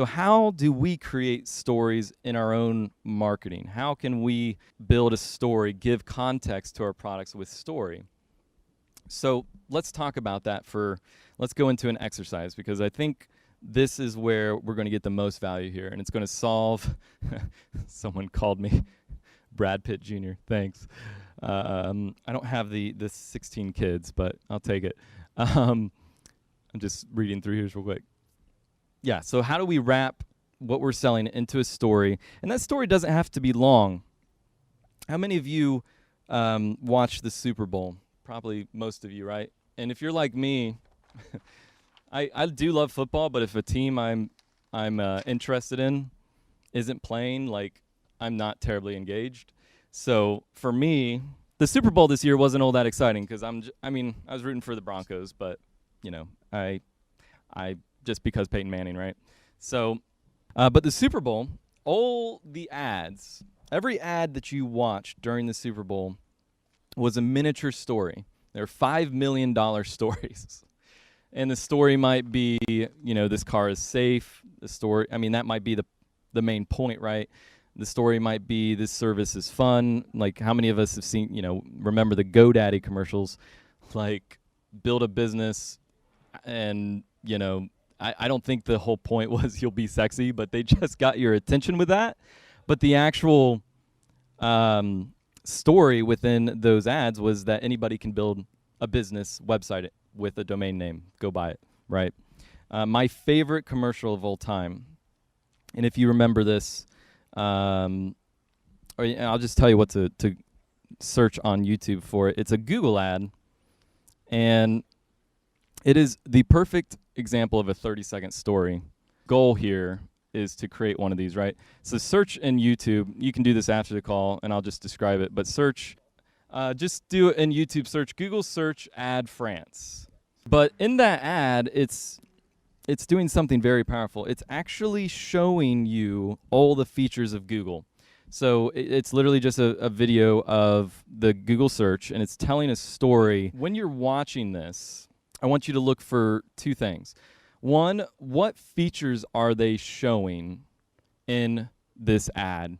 So how do we create stories in our own marketing? How can we build a story, give context to our products with story? So let's talk about that let's go into an exercise, because I think this is where we're going to get the most value here, and it's going to solve, someone called me Brad Pitt Jr., thanks. I don't have the 16 kids, but I'll take it. I'm just reading through here real quick. Yeah, so how do we wrap what we're selling into a story? And that story doesn't have to be long. How many of you watch the Super Bowl? Probably most of you, right? And if you're like me, I do love football, but if a team I'm interested in isn't playing, like, I'm not terribly engaged. So for me, the Super Bowl this year wasn't all that exciting because I was rooting for the Broncos, but you know, I just because Peyton Manning, right? So, but the Super Bowl, all the ads, every ad that you watched during the Super Bowl was a miniature story. They're $5 million stories. And the story might be, you know, this car is safe. The story, that might be the main point, right? The story might be this service is fun. Like, how many of us have seen, remember the GoDaddy commercials? Like, build a business and, I don't think the whole point was you'll be sexy, but they just got your attention with that. But the actual story within those ads was that anybody can build a business website with a domain name. Go buy it, right? My favorite commercial of all time, and if you remember this, or I'll just tell you what to search on YouTube for it. It's a Google ad, and it is the perfect example of a 30-second story. Goal here is to create one of these, right? So search in YouTube. You can do this after the call, and I'll just describe it. But search, just do it in YouTube search, Google search ad France. But in that ad, it's doing something very powerful. It's actually showing you all the features of Google. So it's literally just a video of the Google search, and it's telling a story. When you're watching this, I want you to look for two things. One, what features are they showing in this ad?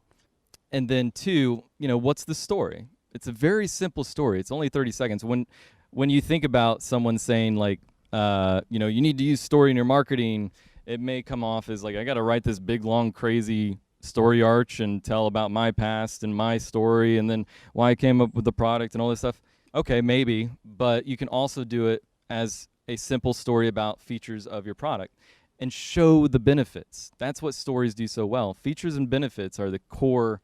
And then two, what's the story? It's a very simple story. It's only 30 seconds. When you think about someone saying, like, you need to use story in your marketing, it may come off as like, I got to write this big, long, crazy story arch and tell about my past and my story and then why I came up with the product and all this stuff. Okay, maybe, but you can also do it as a simple story about features of your product and show the benefits. That's what stories do so well. Features and benefits are the core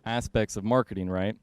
aspects of marketing, right?